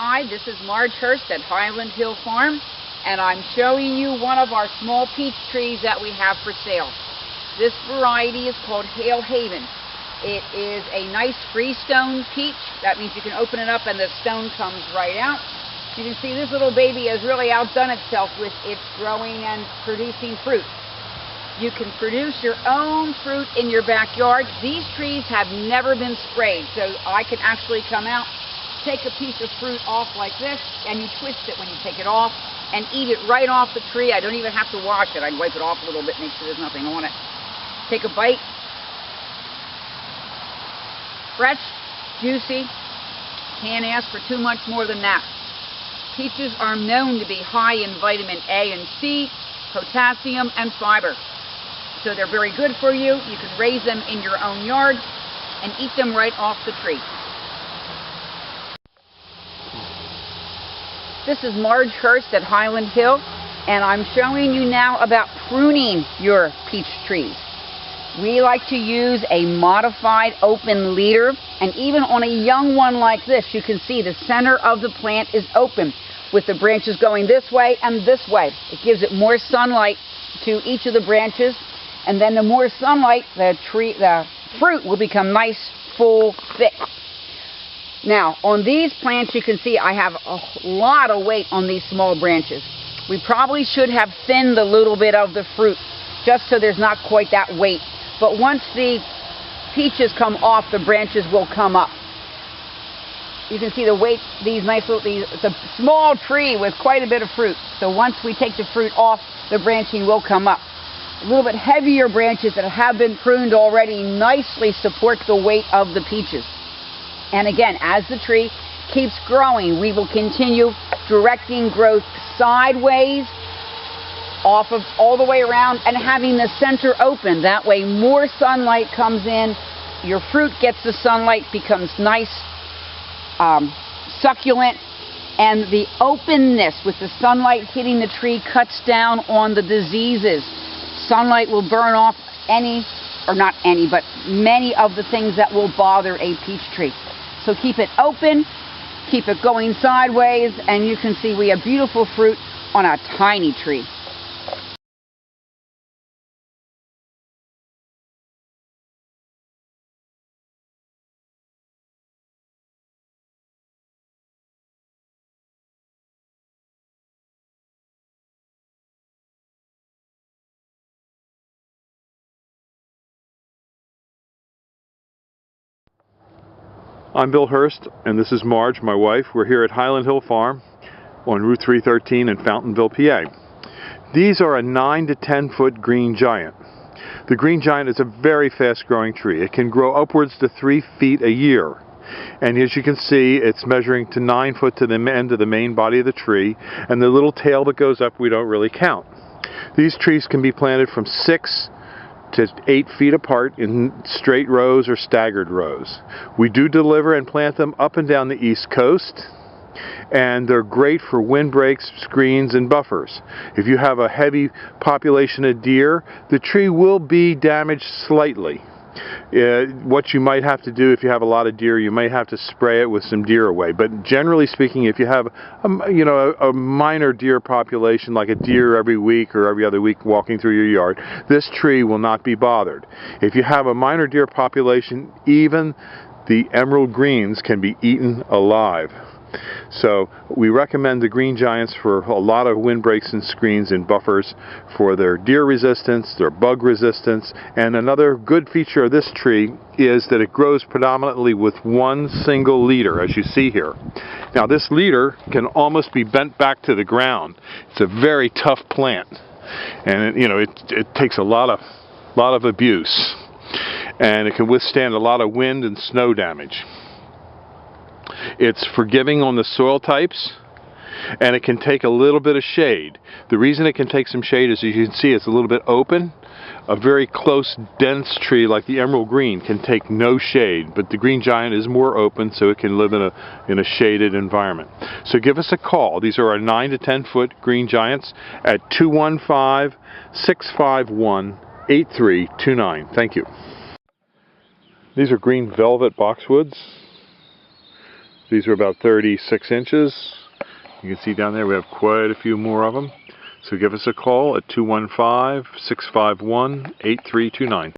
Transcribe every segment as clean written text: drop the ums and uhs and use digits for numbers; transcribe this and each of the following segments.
Hi, this is Marge Hurst at Highland Hill Farm, and I'm showing you one of our small peach trees that we have for sale. This variety is called Hail Haven. It is a nice freestone peach. That means you can open it up and the stone comes right out. You can see this little baby has really outdone itself with its growing and producing fruit. You can produce your own fruit in your backyard. These trees have never been sprayed, so I can actually come out, take a piece of fruit off like this, and you twist it when you take it off, and eat it right off the tree. I don't even have to wash it. I wipe it off a little bit, make sure there's nothing on it. Take a bite. Fresh, juicy, can't ask for too much more than that. Peaches are known to be high in vitamin A and C, potassium, and fiber. So they're very good for you. You can raise them in your own yard and eat them right off the tree. This is Marge Hurst at Highland Hill, and I'm showing you now about pruning your peach trees. We like to use a modified open leader, and even on a young one like this, you can see the center of the plant is open with the branches going this way and this way. It gives it more sunlight to each of the branches, and then the more sunlight, the fruit will become nice, full, thick. Now, on these plants, you can see I have a lot of weight on these small branches. We probably should have thinned a little bit of the fruit, just so there's not quite that weight. But once the peaches come off, the branches will come up. You can see the weight, it's a small tree with quite a bit of fruit. So once we take the fruit off, the branching will come up. A little bit heavier branches that have been pruned already nicely support the weight of the peaches. And again, as the tree keeps growing, we will continue directing growth sideways, all the way around, and having the center open. That way more sunlight comes in, your fruit gets the sunlight, becomes nice, succulent, and the openness with the sunlight hitting the tree cuts down on the diseases. Sunlight will burn off many of the things that will bother a peach tree. So keep it open, keep it going sideways, and you can see we have beautiful fruit on a tiny tree. I'm Bill Hurst, and this is Marge, my wife. We're here at Highland Hill Farm on Route 313 in Fountainville, PA. These are a 9 to 10 foot green giant. The green giant is a very fast growing tree. It can grow upwards to 3 feet a year. And as you can see, it's measuring to 9 foot to the end of the main body of the tree, and the little tail that goes up we don't really count. These trees can be planted from 6 to 8 feet apart in straight rows or staggered rows. We do deliver and plant them up and down the East Coast, and they're great for windbreaks, screens, and buffers. If you have a heavy population of deer, the tree will be damaged slightly. What you might have to do if you have a lot of deer, you may have to spray it with some deer away. But generally speaking, if you have a minor deer population, like a deer every week or every other week walking through your yard, this tree will not be bothered. If you have a minor deer population, even the emerald greens can be eaten alive. So we recommend the green giants for a lot of windbreaks and screens and buffers for their deer resistance, their bug resistance, and another good feature of this tree is that it grows predominantly with one single leader, as you see here. Now this leader can almost be bent back to the ground. It's a very tough plant, and it takes a lot of abuse, and it can withstand a lot of wind and snow damage. It's forgiving on the soil types, and it can take a little bit of shade. The reason it can take some shade is, as you can see, it's a little bit open. A very close, dense tree like the emerald green can take no shade, but the green giant is more open, so it can live in a shaded environment. So give us a call. These are our 9 to 10 foot green giants at 215-651-8329. Thank you. These are green velvet boxwoods. These are about 36 inches. You can see down there we have quite a few more of them. So give us a call at 215-651-8329.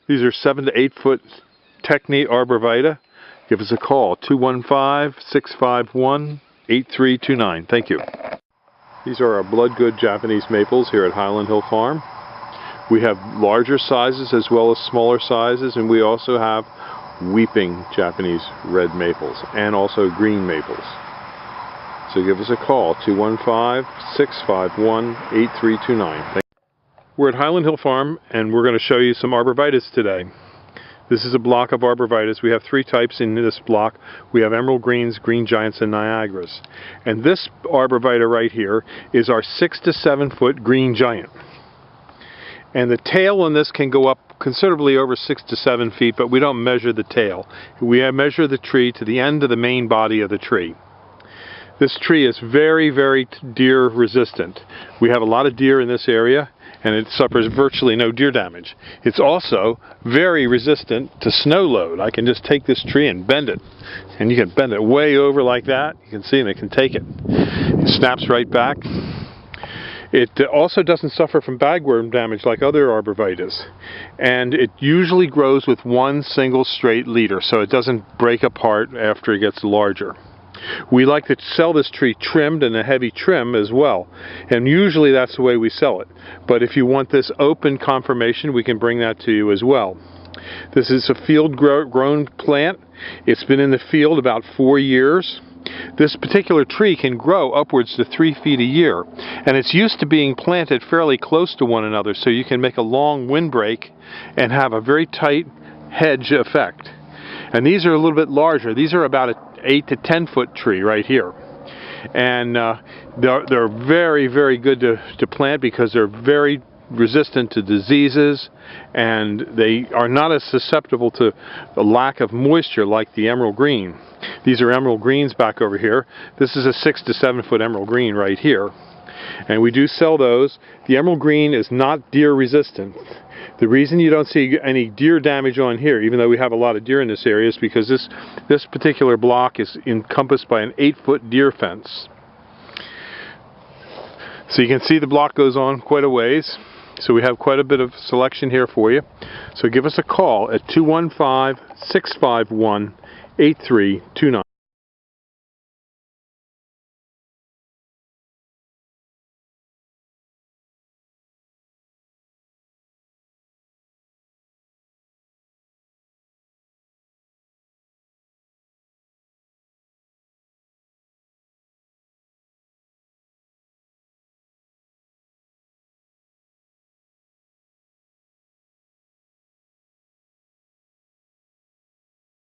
These are 7 to 8 foot Technique arborvitae. Give us a call, 215-651-8329. Thank you. These are our blood good Japanese maples here at Highland Hill Farm. We have larger sizes as well as smaller sizes, and we also have weeping Japanese red maples and also green maples. So give us a call, 215-651-8329. We're at Highland Hill Farm, and we're going to show you some arborvitaes today. This is a block of arborvitaes. We have 3 types in this block. We have emerald greens, green giants, and Niagaras. And this arborvitae right here is our 6 to 7 foot green giant. And the tail on this can go up considerably over 6 to 7 feet, but we don't measure the tail. We measure the tree to the end of the main body of the tree. This tree is very, very deer resistant. We have a lot of deer in this area, and it suffers virtually no deer damage. It's also very resistant to snow load. I can just take this tree and bend it, and you can bend it way over like that. You can see, and it can take it. It snaps right back. It also doesn't suffer from bagworm damage like other arborvitaes, and it usually grows with one single straight leader, so it doesn't break apart after it gets larger. We like to sell this tree trimmed in a heavy trim as well, and usually that's the way we sell it. But if you want this open conformation, we can bring that to you as well. This is a field grown plant. It's been in the field about 4 years. This particular tree can grow upwards to 3 feet a year, and it's used to being planted fairly close to one another, so you can make a long windbreak and have a very tight hedge effect. And these are a little bit larger. These are about an 8 to 10 foot tree right here, and they're very, very good to plant because they're very resistant to diseases, and they are not as susceptible to the lack of moisture like the emerald green. These are emerald greens back over here. This is a 6 to 7 foot emerald green right here, and we do sell those. The emerald green is not deer resistant. The reason you don't see any deer damage on here, even though we have a lot of deer in this area, is because this particular block is encompassed by an 8 foot deer fence. So you can see the block goes on quite a ways. So we have quite a bit of selection here for you. So give us a call at 215-651-8329.